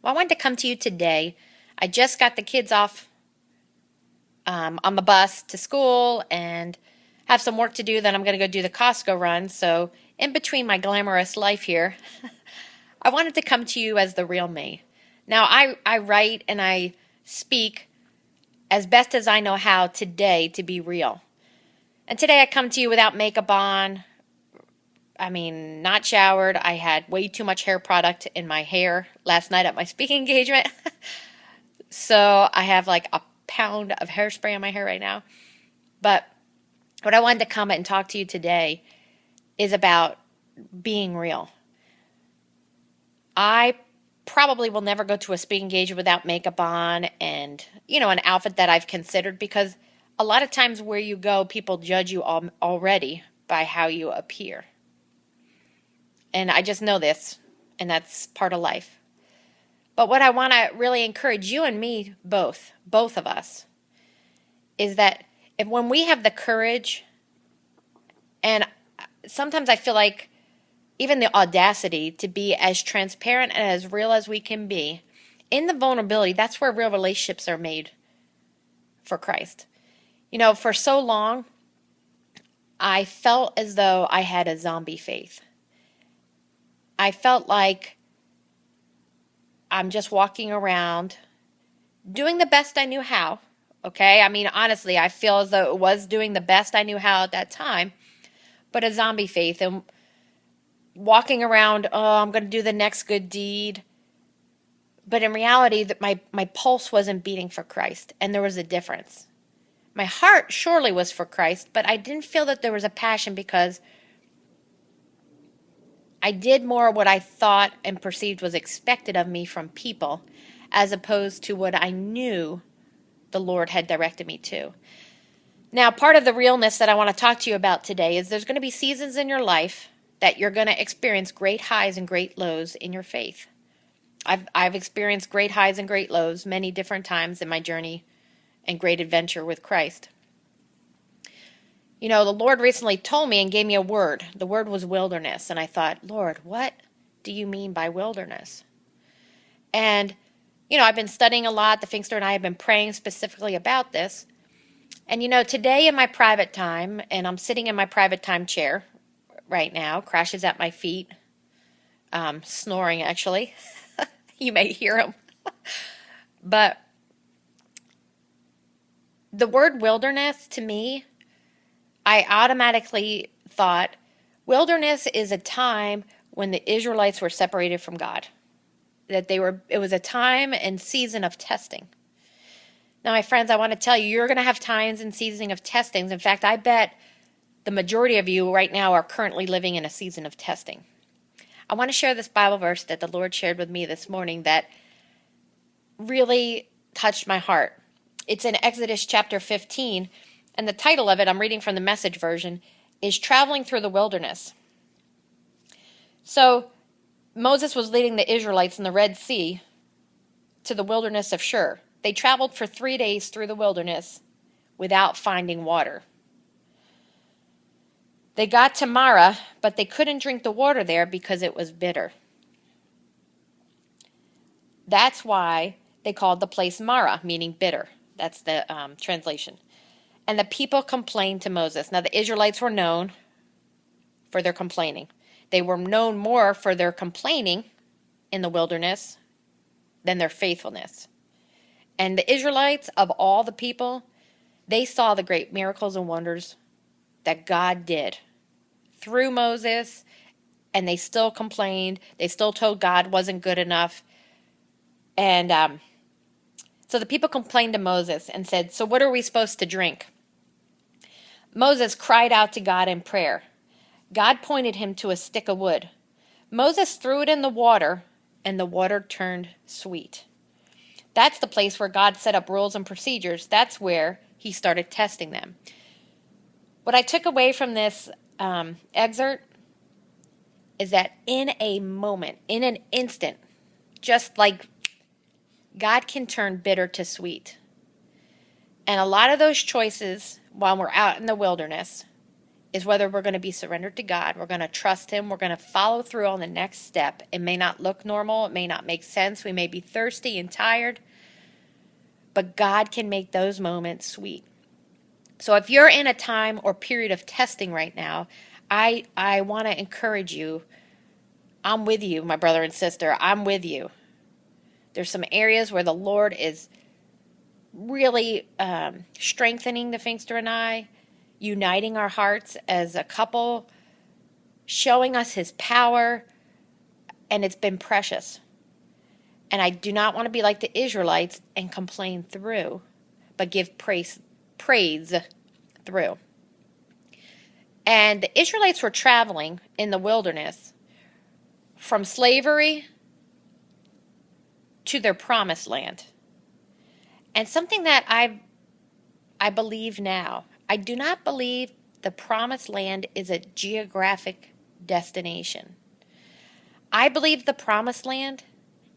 Well, I wanted to come to you today. I just got the kids off on the bus to school and have some work to do. Then I'm going to go do the Costco run. So, in between my glamorous life here, I wanted to come to you as the real me. Now, I write and I speak as best as I know how today to be real. And today I come to you without makeup on. Not showered. I had way too much hair product in my hair last night at my speaking engagement. So I have like a pound of hairspray on my hair right now. But what I wanted to comment and talk to you today is about being real. I probably will never go to a speaking engagement without makeup on and, an outfit that I've considered, because a lot of times where you go, people judge you already by how you appear. And I just know this, and that's part of life. But what I want to really encourage you and me, both of us, is that when we have the courage, and sometimes I feel like even the audacity to be as transparent and as real as we can be, in the vulnerability, that's where real relationships are made for Christ. For so long, I felt as though I had a zombie faith. I felt like I'm just walking around doing the best I knew how. Okay? Honestly, I feel as though it was doing the best I knew how at that time, but a zombie faith and walking around, I'm going to do the next good deed. But in reality, that my pulse wasn't beating for Christ, and there was a difference. My heart surely was for Christ, but I didn't feel that there was a passion because I did more what I thought and perceived was expected of me from people, as opposed to what I knew the Lord had directed me to. Now, part of the realness that I want to talk to you about today is there's going to be seasons in your life that you're going to experience great highs and great lows in your faith. I've experienced great highs and great lows many different times in my journey and great adventure with Christ. The Lord recently told me and gave me a word. The word was wilderness. And I thought, Lord, what do you mean by wilderness? And, I've been studying a lot. The Finkster and I have been praying specifically about this. And, today in my private time, and I'm sitting in my private time chair right now, Crashes at my feet, snoring actually. You may hear him. But the word wilderness to me, I automatically thought wilderness is a time when the Israelites were separated from God. It was a time and season of testing. Now, my friends, I want to tell you, you're going to have times and seasons of testings. In fact, I bet the majority of you right now are currently living in a season of testing. I want to share this Bible verse that the Lord shared with me this morning that really touched my heart. It's in Exodus chapter 15, and the title of it, I'm reading from the Message version, is Traveling Through the Wilderness. So, Moses was leading the Israelites in the Red Sea to the wilderness of Shur. They traveled for 3 days through the wilderness without finding water. They got to Marah, but they couldn't drink the water there because it was bitter. That's why they called the place Marah, meaning bitter. That's the translation. And the people complained to Moses. Now, the Israelites were known for their complaining. They were known more for their complaining in the wilderness than their faithfulness. And the Israelites, of all the people, they saw the great miracles and wonders that God did through Moses, and they still complained. They still told God wasn't good enough. And so the people complained to Moses and said, "So what are we supposed to drink?" Moses cried out to God in prayer. God pointed him to a stick of wood. Moses threw it in the water, and the water turned sweet. That's the place where God set up rules and procedures. That's where he started testing them. What I took away from this excerpt is that in a moment, in an instant, just like God can turn bitter to sweet. And a lot of those choices while we're out in the wilderness is whether we're going to be surrendered to God. We're going to trust Him. We're going to follow through on the next step. It may not look normal. It may not make sense. We may be thirsty and tired. But God can make those moments sweet. So if you're in a time or period of testing right now, I want to encourage you. I'm with you, my brother and sister. I'm with you. There's some areas where the Lord is really strengthening the Finkster and I, uniting our hearts as a couple, showing us His power, and it's been precious. And I do not want to be like the Israelites and complain through, but give praise through. And the Israelites were traveling in the wilderness from slavery to their promised land. And something that I believe now, I do not believe the promised land is a geographic destination. I believe the promised land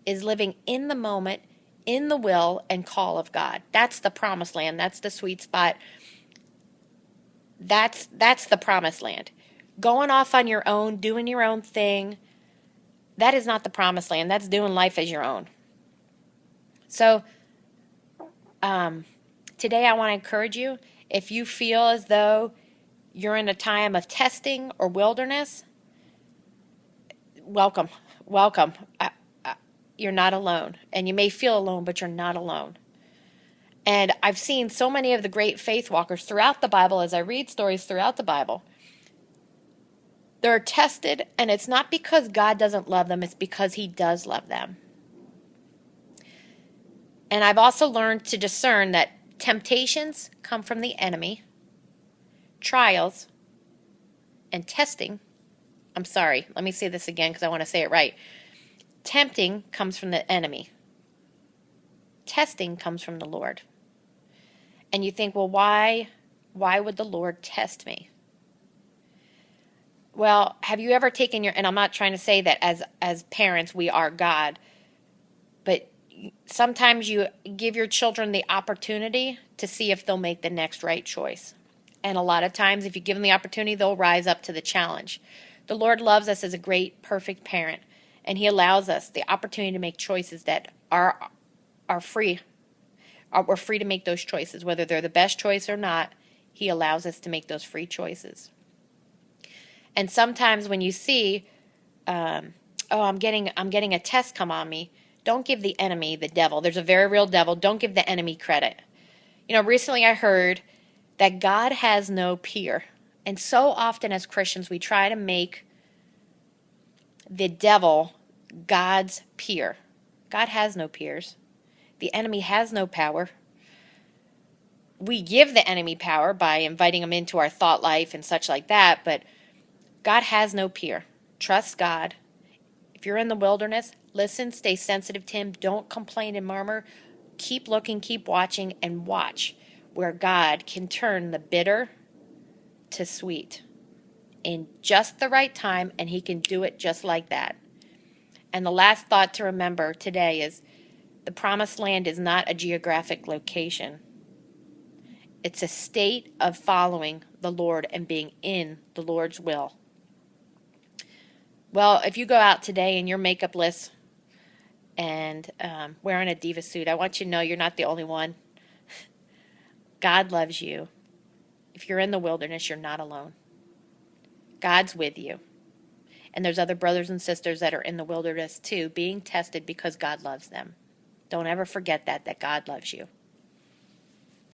is living in the moment, in the will and call of God. That's the promised land. That's the sweet spot. That's the promised land. Going off on your own, doing your own thing, that is not the promised land. That's doing life as your own. So today I want to encourage you, if you feel as though you're in a time of testing or wilderness, welcome. You're not alone. And you may feel alone, but you're not alone. And I've seen so many of the great faith walkers throughout the Bible, as I read stories throughout the Bible, they're tested, and it's not because God doesn't love them, it's because He does love them. And I've also learned to discern that temptations come from the enemy, trials, and testing. I'm sorry, let me say this again because I want to say it right. Tempting comes from the enemy. Testing comes from the Lord. And you think, well, why would the Lord test me? Well, have you ever taken and I'm not trying to say that as parents we are God, but sometimes you give your children the opportunity to see if they'll make the next right choice. And a lot of times, if you give them the opportunity, they'll rise up to the challenge. The Lord loves us as a great, perfect parent, and He allows us the opportunity to make choices that are free. We're free to make those choices, whether they're the best choice or not. He allows us to make those free choices. And sometimes when you see, I'm getting a test come on me, don't give the enemy, the devil. There's a very real devil. Don't give the enemy credit. Recently I heard that God has no peer. And so often as Christians, we try to make the devil God's peer. God has no peers. The enemy has no power. We give the enemy power by inviting him into our thought life and such like that, but God has no peer. Trust God. If you're in the wilderness, listen, stay sensitive to Him. Don't complain and murmur. Keep looking, keep watching, and watch where God can turn the bitter to sweet in just the right time, and He can do it just like that. And the last thought to remember today is the promised land is not a geographic location. It's a state of following the Lord and being in the Lord's will. Well, if you go out today and you're makeupless and wearing a diva suit, I want you to know you're not the only one. God loves you. If you're in the wilderness, you're not alone. God's with you. And there's other brothers and sisters that are in the wilderness too, being tested because God loves them. Don't ever forget that God loves you.